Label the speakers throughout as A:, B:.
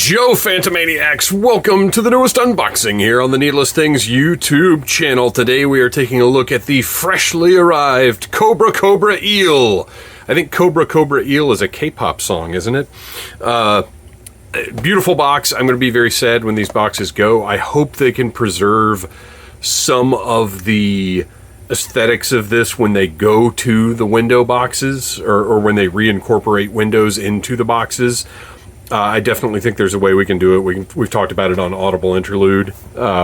A: Joe Phantomaniacs, welcome to the newest unboxing here on the Needless Things YouTube channel. Today we are taking a look at the freshly arrived Cobra Eel. I think Cobra Eel is a K-pop song, isn't it? Beautiful box. I'm going to be very sad when these boxes go. I hope they can preserve some of the aesthetics of this when they go to the window boxes or when they reincorporate windows into the boxes. I definitely think there's a way we can do it. We've talked about it on Audible Interlude,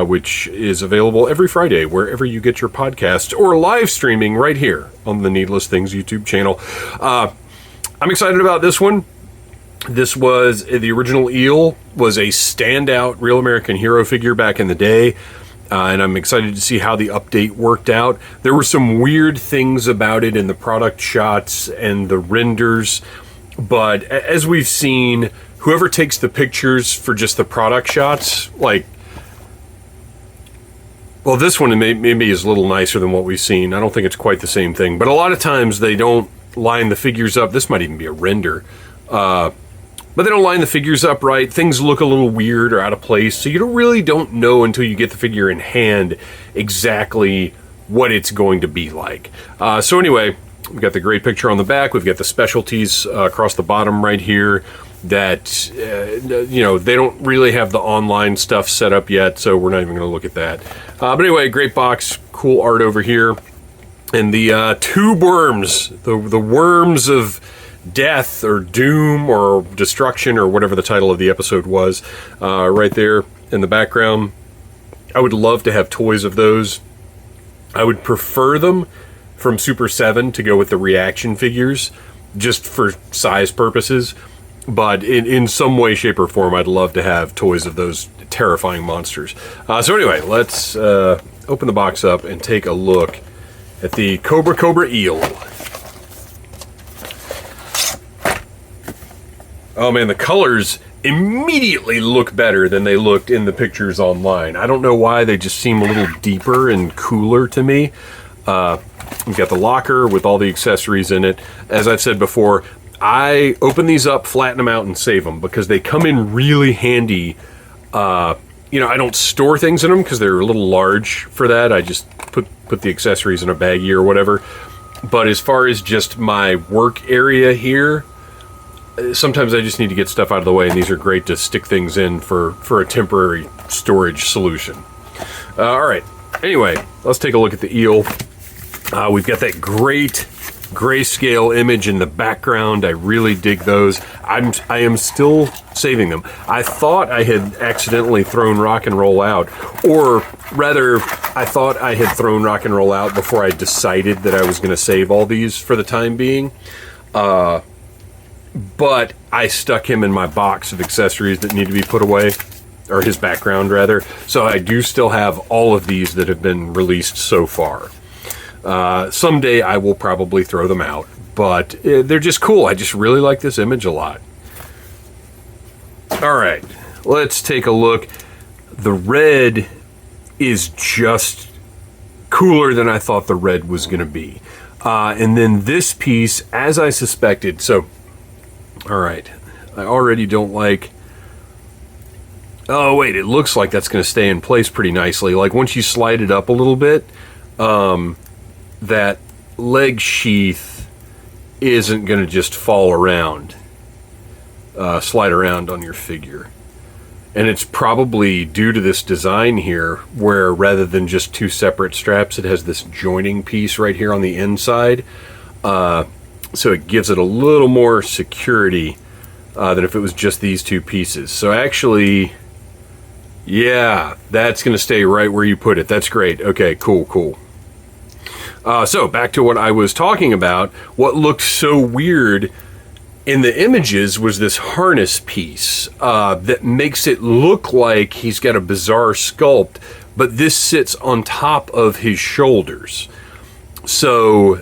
A: which is available every Friday wherever you get your podcasts, or live streaming right here on the Needless Things YouTube channel. I'm excited about this one. This was the original Eel, was a standout Real American Hero figure back in the day, and I'm excited to see how the update worked out. There were some weird things about it in the product shots and the renders, but as we've seen, whoever takes the pictures for just the product shots, like, well, this one maybe is a little nicer than what we've seen. I don't think it's quite the same thing, but a lot of times they don't line the figures up. This might even be a render, but they don't line the figures up right. Things look a little weird or out of place, so you really don't know until you get the figure in hand exactly what it's going to be like. So anyway, we've got the great picture on the back. We've got the specialties across the bottom right here that, they don't really have the online stuff set up yet, so we're not even going to look at that. But anyway, great box, cool art over here. And the tube worms, the worms of death or doom or destruction or whatever the title of the episode was, right there in the background. I would love to have toys of those. I would prefer them from Super 7 to go with the reaction figures, just for size purposes. But in some way, shape, or form, I'd love to have toys of those terrifying monsters. So anyway, let's open the box up and take a look at the Cobra Eel. Oh man, the colors immediately look better than they looked in the pictures online. I don't know why, they just seem a little deeper and cooler to me. We've got the locker with all the accessories in it. As I've said before, I open these up, flatten them out, and save them because they come in really handy. I don't store things in them because they're a little large for that. I just put the accessories in a baggie or whatever. But as far as just my work area here, sometimes I just need to get stuff out of the way, and these are great to stick things in for a temporary storage solution. All right. Anyway, let's take a look at the Eel. We've got that great grayscale image in the background. I really dig those. I am still saving them. I thought I had accidentally thrown Rock and Roll out, or rather, I thought I had thrown Rock and Roll out before I decided that I was going to save all these for the time being. But I stuck him in my box of accessories that need to be put away, or his background rather. So I do still have all of these that have been released so far. Someday I will probably throw them out, but they're just cool. I just really like this image a lot. All right, let's take a look. The red is just cooler than I thought the red was going to be. And then this piece, as I suspected, so, all right, I already don't like, oh wait, it looks like that's going to stay in place pretty nicely. Like once you slide it up a little bit, that leg sheath isn't going to just fall around, slide around on your figure. And it's probably due to this design here, where rather than just two separate straps, it has this joining piece right here on the inside. So it gives it a little more security than if it was just these two pieces. So actually, yeah, that's going to stay right where you put it. That's great. Okay, cool. So back to what I was talking about. What looked so weird in the images was this harness piece that makes it look like he's got a bizarre sculpt, but this sits on top of his shoulders. So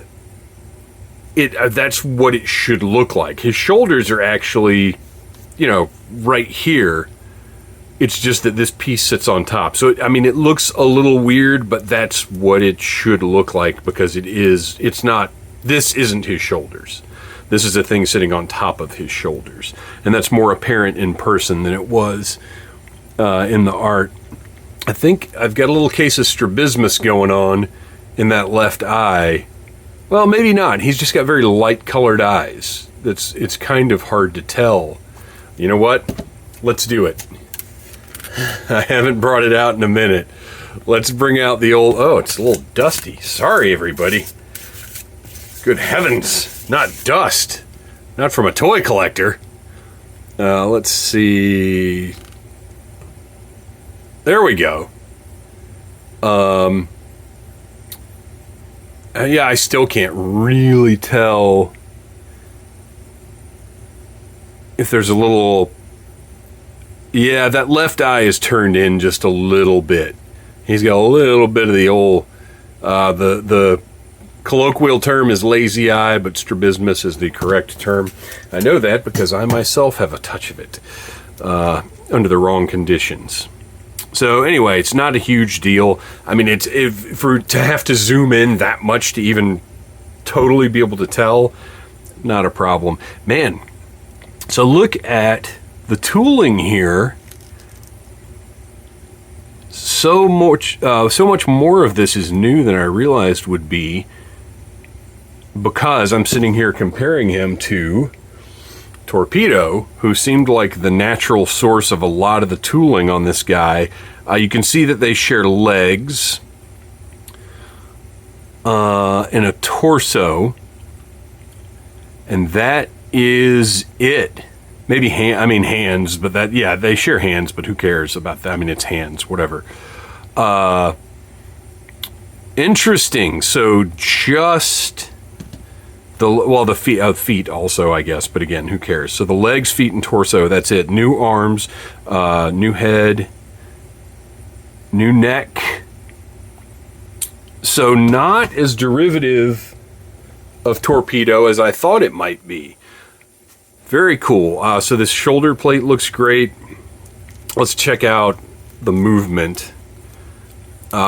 A: that's what it should look like. His shoulders are actually, right here. It's just that this piece sits on top. So, it looks a little weird, but that's what it should look like because this isn't his shoulders. This is a thing sitting on top of his shoulders. And that's more apparent in person than it was in the art. I think I've got a little case of strabismus going on in that left eye. Well, maybe not. He's just got very light colored eyes. It's kind of hard to tell. You know what? Let's do it. I haven't brought it out in a minute. Let's bring out the old... Oh, it's a little dusty. Sorry, everybody. Good heavens. Not dust. Not from a toy collector. Let's see... There we go. Yeah, I still can't really tell if there's a little... Yeah, that left eye is turned in just a little bit. He's got a little bit of the old... The colloquial term is lazy eye, but strabismus is the correct term. I know that because I myself have a touch of it under the wrong conditions. So anyway, it's not a huge deal. I mean, to have to zoom in that much to even totally be able to tell, not a problem. Man, so look at the tooling here. So much more of this is new than I realized would be, because I'm sitting here comparing him to Torpedo, who seemed like the natural source of a lot of the tooling on this guy. You can see that they share legs and a torso, and that is it. Maybe hands, but that, yeah, they share hands, but who cares about that? I mean, it's hands, whatever. Interesting. So just the feet also, I guess, but again, who cares? So the legs, feet, and torso, that's it. New arms, new head, new neck. So not as derivative of Torpedo as I thought it might be. Very cool. So this shoulder plate looks great. Let's check out the movement.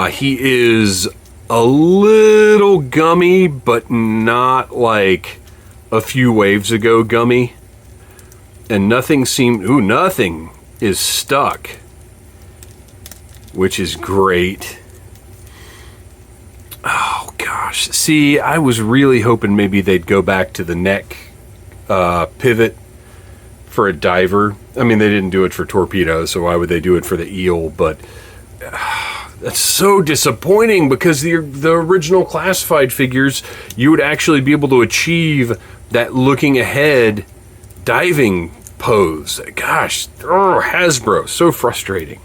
A: He is a little gummy, but not like a few waves ago gummy. And nothing is stuck, which is great. Oh gosh. See, I was really hoping maybe they'd go back to the neck pivot for a diver. I mean, they didn't do it for Torpedo, so why would they do it for the eel? But that's so disappointing, because the original Classified figures, you would actually be able to achieve that looking ahead diving pose. Gosh, Hasbro, so frustrating.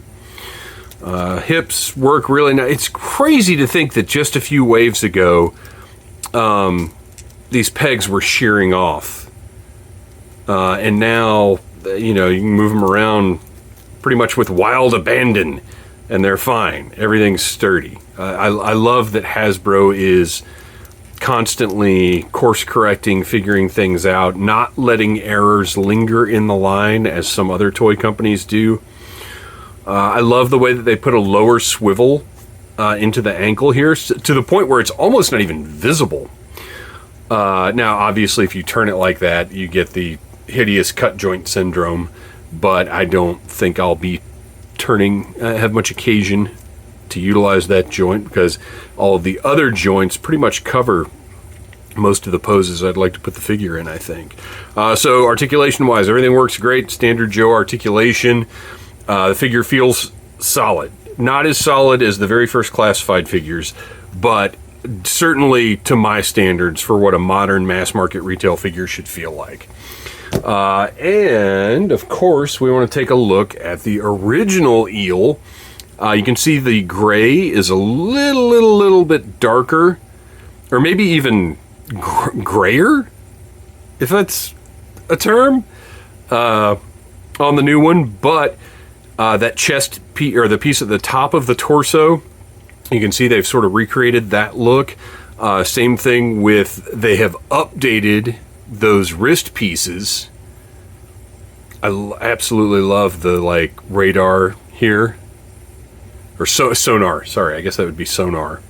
A: Hips work really nice. It's crazy to think that just a few waves ago, these pegs were shearing off. And now, you can move them around pretty much with wild abandon, and they're fine. Everything's sturdy. I love that Hasbro is constantly course correcting, figuring things out, not letting errors linger in the line as some other toy companies do. I love the way that they put a lower swivel into the ankle here, to the point where it's almost not even visible. Now, obviously, if you turn it like that, you get the hideous cut joint syndrome, but I don't think I'll be have much occasion to utilize that joint, because all of the other joints pretty much cover most of the poses I'd like to put the figure in, I think. So articulation wise, everything works great. Standard Joe articulation. The figure feels solid. Not as solid as the very first Classified figures, but certainly to my standards for what a modern mass market retail figure should feel like. And of course, we want to take a look at the original Eel. You can see the gray is a little bit darker, or maybe even grayer, if that's a term, on the new one. But that chest piece, or the piece at the top of the torso, you can see they've sort of recreated that look. Same thing with, they have updated those wrist pieces. I absolutely love the radar here, or sonar. Sorry, I guess that would be sonar.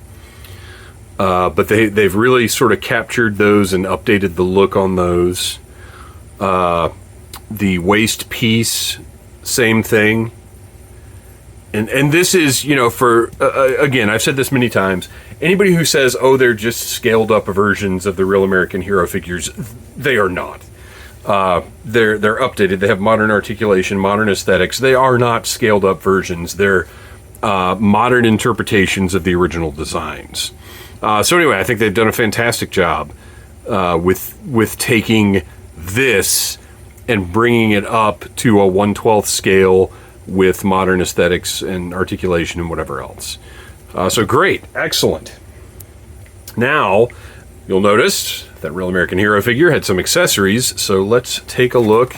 A: But they've really sort of captured those and updated the look on those. The waist piece, same thing. And this is, you know, for, again, I've said this many times, anybody who says, oh, they're just scaled up versions of the Real American Hero figures, they are not. They're updated. They have modern articulation, modern aesthetics. They are not scaled up versions. They're modern interpretations of the original designs. So anyway, I think they've done a fantastic job with taking this and bringing it up to a 1/12 scale with modern aesthetics and articulation and whatever else. So great, excellent. Now, you'll notice that Real American Hero figure had some accessories, so let's take a look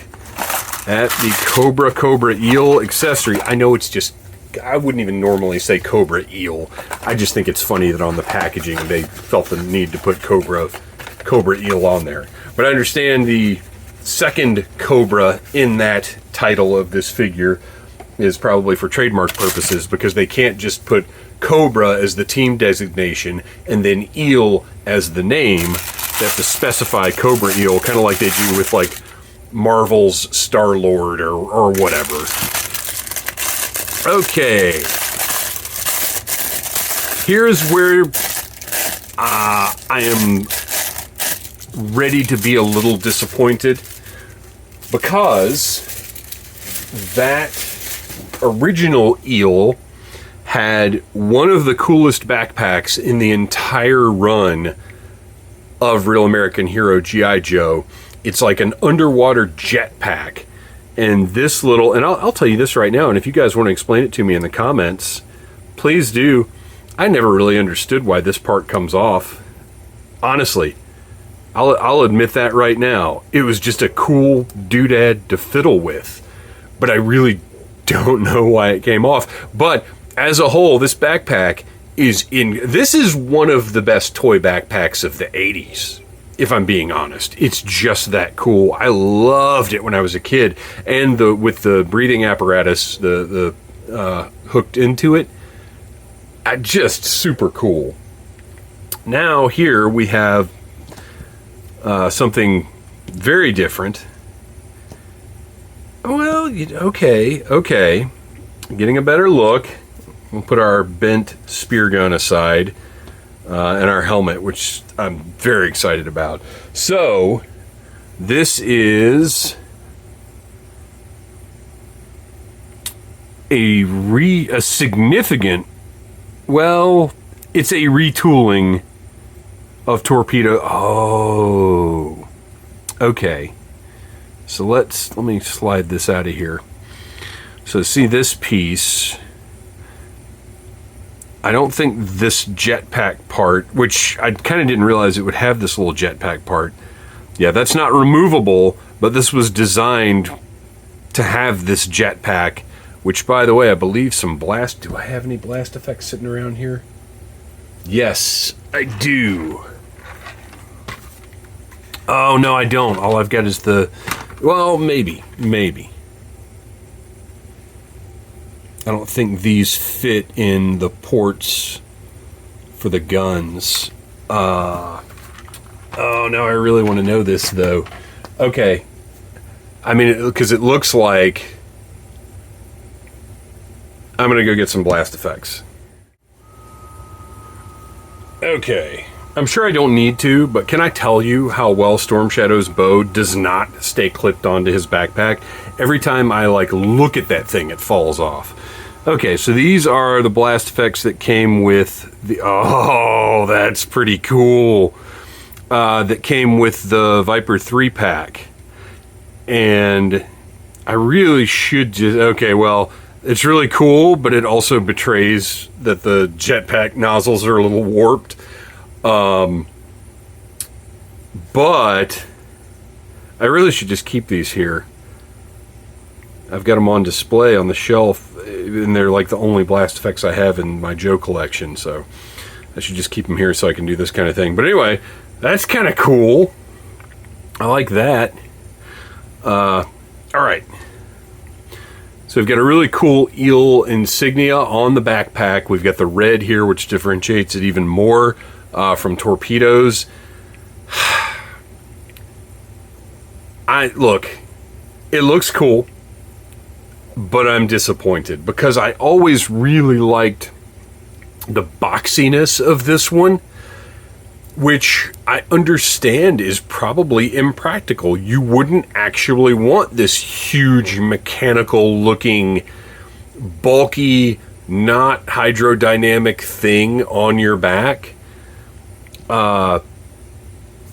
A: at the Cobra Eel accessory. I know it's just, I wouldn't even normally say Cobra Eel. I just think it's funny that on the packaging they felt the need to put Cobra Eel on there. But I understand the second Cobra in that title of this figure is probably for trademark purposes, because they can't just put Cobra as the team designation and then Eel as the name. They have to specify Cobra Eel, kind of like they do with like Marvel's Star-Lord or whatever. Okay. Here's where I am ready to be a little disappointed, because that original Eel had one of the coolest backpacks in the entire run of Real American Hero G.I. Joe. It's like an underwater jetpack. And this little, and I'll tell you this right now, and if you guys want to explain it to me in the comments, please do. I never really understood why this part comes off. Honestly, I'll admit that right now. It was just a cool doodad to fiddle with, but I really don't know why it came off. But as a whole, this backpack this is one of the best toy backpacks of the 80s, if I'm being honest. It's just that cool. I loved it when I was a kid, and with the breathing apparatus, the hooked into it, just super cool. Now here we have something very different. Well, okay. Getting a better look. We'll put our bent spear gun aside and our helmet, which I'm very excited about. So, this is a significant, well, it's a retooling of Torpedo. Oh, okay. So let me slide this out of here. So see this piece. I don't think this jetpack part, which I kind of didn't realize it would have this little jetpack part. Yeah, that's not removable, but this was designed to have this jetpack, which, by the way, I believe some blast. Do I have any blast effects sitting around here? Yes, I do. Oh, no, I don't. All I've got is well, maybe. I don't think these fit in the ports for the guns. Oh, now I really want to know this, though. Okay. I mean, because it looks like I'm going to go get some blast effects. Okay. I'm sure I don't need to, but can I tell you how well Storm Shadow's bow does not stay clipped onto his backpack? Every time I look at that thing, it falls off. Okay, so these are the blast effects that came with the... Oh, that's pretty cool. That came with the Viper 3-pack. And I really should just... Okay, well, it's really cool, but it also betrays that the jetpack nozzles are a little warped. But I really should just keep these here. I've got them on display on the shelf, and they're like the only blast effects I have in my Joe collection, so I should just keep them here so I can do this kind of thing. But anyway, that's kind of cool. I like that. All right. So we've got a really cool eel insignia on the backpack. We've got the red here, which differentiates it even more from Torpedoes. Look, it looks cool, but I'm disappointed because I always really liked the boxiness of this one, which I understand is probably impractical. You wouldn't actually want this huge mechanical looking, bulky, not hydrodynamic thing on your back.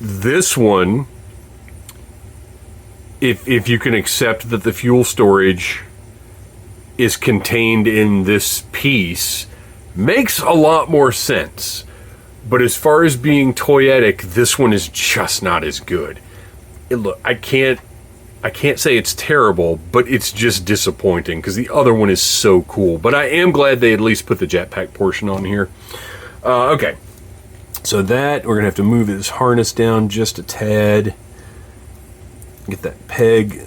A: This one, if you can accept that the fuel storage is contained in this piece, makes a lot more sense. But as far as being toyetic, this one is just not as good. Look, I can't say it's terrible, but it's just disappointing because the other one is so cool. But I am glad they at least put the jetpack portion on here. Okay, so that we're gonna have to move this harness down just a tad. Get that peg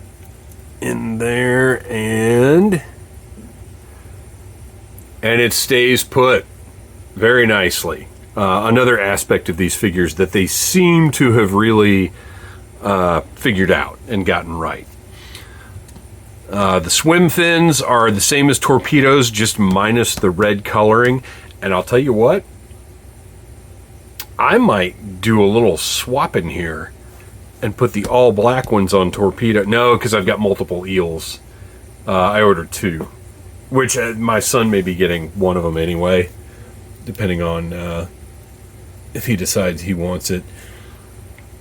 A: in there, and it stays put very nicely. Another aspect of these figures that they seem to have really figured out and gotten right. The swim fins are the same as Torpedoes, just minus the red coloring. And I'll tell you what, I might do a little swap in here and put the all black ones on Torpedo. No, because I've got multiple eels. I ordered 2, which my son may be getting one of them anyway, depending on if he decides he wants it.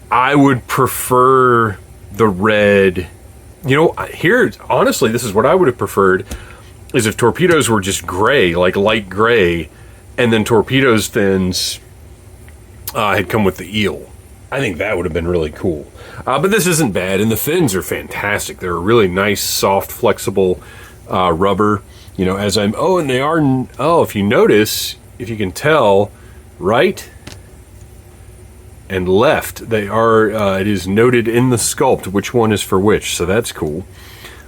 A: I would prefer the red. You know, here, honestly, this is what I would have preferred, is if Torpedoes were just gray, like light gray, and then Torpedoes fins had come with the eel. I think that would have been really cool. But this isn't bad, and the fins are fantastic. They're a really nice, soft, flexible rubber. You know, as I'm... Oh, and they are... Oh, if you notice, if you can tell, right and left, they are... it is noted in the sculpt which one is for which, so that's cool.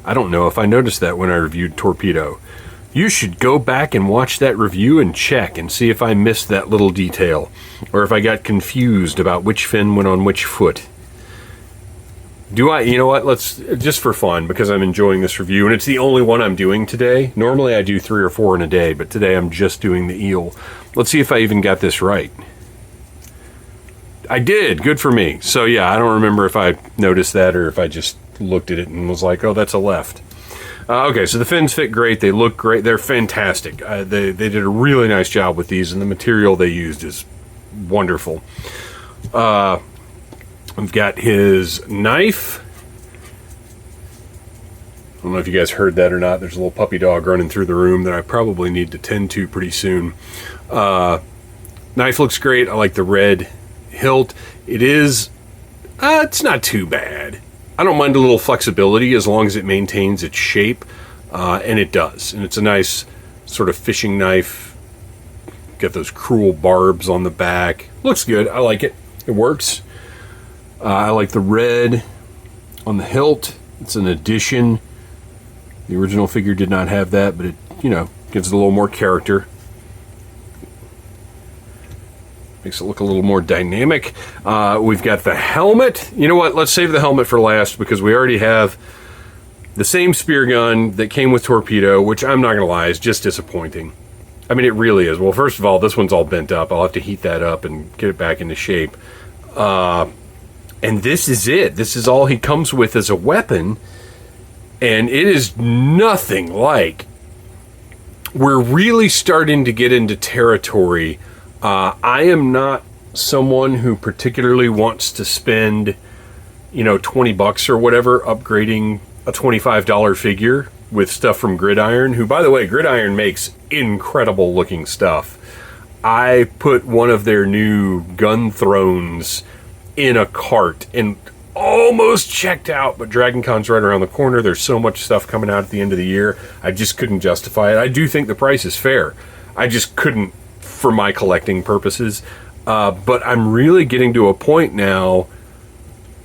A: I don't know if I noticed that when I reviewed Torpedo. You should go back and watch that review and check and see if I missed that little detail, or if I got confused about which fin went on which foot. Do I? You know what? Let's, just for fun, because I'm enjoying this review, and it's the only one I'm doing today. Normally I do 3 or 4 in a day, but today I'm just doing the eel. Let's see if I even got this right. I did. Good for me. So yeah, I don't remember if I noticed that or if I just looked at it and was like, oh, that's a left. Okay, so the fins fit great. They look great. They're fantastic. They did a really nice job with these, and the material they used is wonderful. I've got his knife. I don't know if you guys heard that or not. There's a little puppy dog running through the room that I probably need to tend to pretty soon. Knife looks great. I like the red hilt. It is, it's not too bad. I don't mind a little flexibility as long as it maintains its shape, and it does. And it's a nice sort of fishing knife. Got those cruel barbs on the back. Looks good. I like it. It works. I like the red on the hilt. It's an addition. The original figure did not have that, but it, you know, gives it a little more character. Makes it look a little more dynamic. We've got the helmet. You know what? Let's save the helmet for last because we already have the same spear gun that came with Torpedo, which I'm not going to lie, is just disappointing. I mean, it really is. Well, first of all, this one's all bent up. I'll have to heat that up and get it back into shape. And this is it. This is all he comes with as a weapon. And it is nothing like... We're really starting to get into territory. I am not someone who particularly wants to spend, you know, $20 or whatever upgrading a $25 figure with stuff from Gridiron, who, by the way, Gridiron makes incredible looking stuff. I put one of their new gun thrones in a cart and almost checked out, but Dragon Con's right around the corner. There's so much stuff coming out at the end of the year. I just couldn't justify it. I do think the price is fair. I just couldn't for my collecting purposes. But I'm really getting to a point now,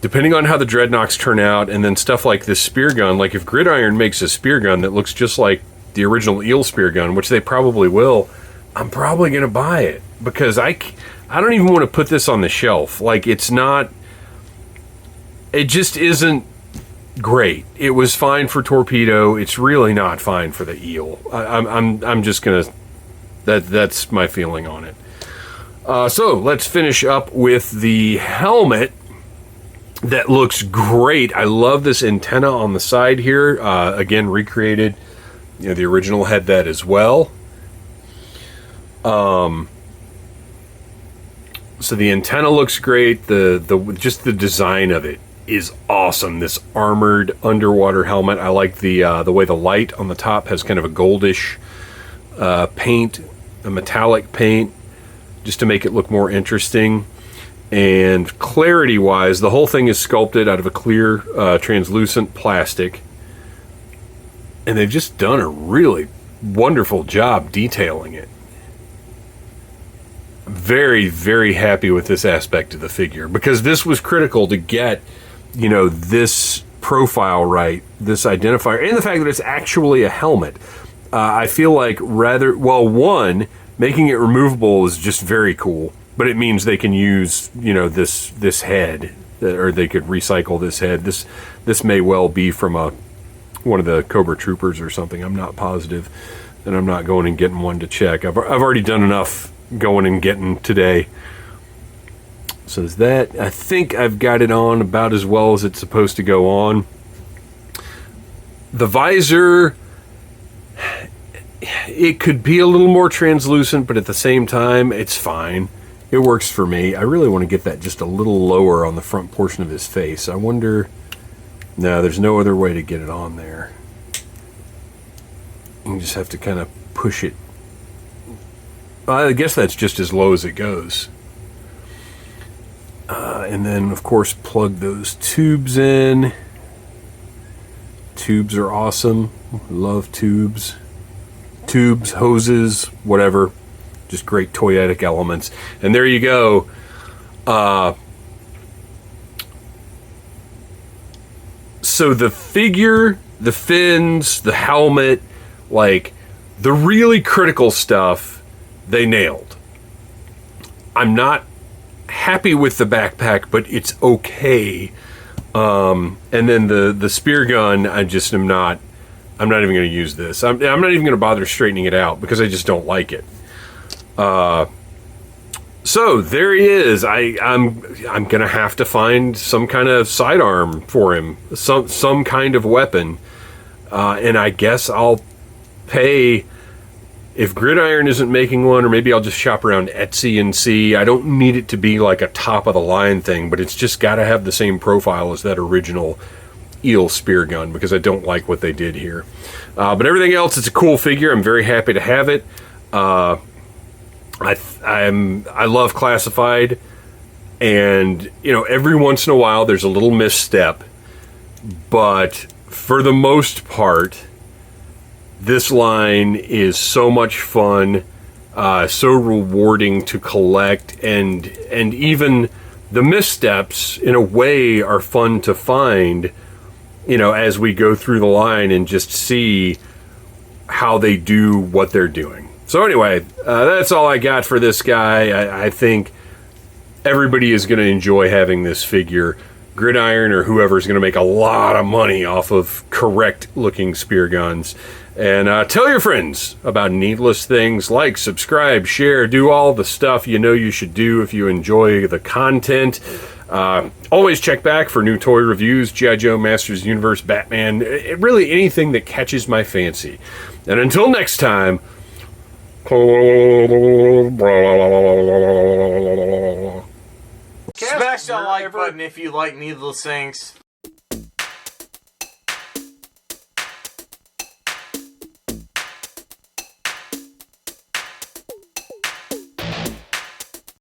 A: depending on how the Dreadnoks turn out, and then stuff like this spear gun, like if Gridiron makes a spear gun that looks just like the original Eel spear gun, which they probably will, I'm probably going to buy it. because I don't even want to put this on the shelf. Like, it's not, it just isn't great. It was fine for torpedo. It's really not fine for the eel. I'm just gonna, that's my feeling on it. So let's finish up with the helmet. That looks great. I love this antenna on the side here. Again, recreated. You know, the original had that as well. So the antenna looks great. Just the design of it is awesome. This armored underwater helmet. I like the way the light on the top has kind of a goldish paint, a metallic paint, just to make it look more interesting. And clarity wise, the whole thing is sculpted out of a clear translucent plastic, and they've just done a really wonderful job detailing it. Very, very happy with this aspect of the figure, because this was critical to get, you know, this profile right, this identifier, and the fact that it's actually a helmet. I feel like one, making it removable is just very cool. But it means they can use, you know, this head, or they could recycle this head. This may well be from one of the Cobra Troopers or something. I'm not positive, and I'm not going and getting one to check. I've already done enough going and getting today. So is that, I think I've got it on about as well as it's supposed to go on. The visor, it could be a little more translucent, but at the same time, it's fine. It works for me. I really want to get that just a little lower on the front portion of his face. I wonder... No, there's no other way to get it on there. You just have to kind of push it. I guess that's just as low as it goes. And then, of course, plug those tubes in. Tubes are awesome. Love tubes. Tubes, hoses, whatever. Just great toyetic elements. And there you go. So the figure, the fins, the helmet, like the really critical stuff, they nailed. I'm not happy with the backpack, but it's okay. And then the spear gun, I'm not even going to use this. I'm not even going to bother straightening it out because I just don't like it. So there he is. I'm gonna have to find some kind of sidearm for him, some kind of weapon, and I guess I'll pay if Gridiron isn't making one, or maybe I'll just shop around Etsy and see. I don't need it to be like a top of the line thing, but it's just got to have the same profile as that original Eel spear gun, because I don't like what they did here. But everything else, it's a cool figure. I'm very happy to have it. I love Classified, and you know, every once in a while there's a little misstep, but for the most part, this line is so much fun, so rewarding to collect, and even the missteps in a way are fun to find, you know, as we go through the line and just see how they do what they're doing. So anyway, that's all I got for this guy. I think everybody is going to enjoy having this figure. Gridiron or whoever is going to make a lot of money off of correct looking spear guns. And tell your friends about Needless Things. Like, subscribe, share, do all the stuff you know you should do if you enjoy the content. Always check back for new toy reviews, G.I. Joe, Masters of the Universe, Batman, really anything that catches my fancy. And until next time...
B: Smash that like button if you like Needless Things.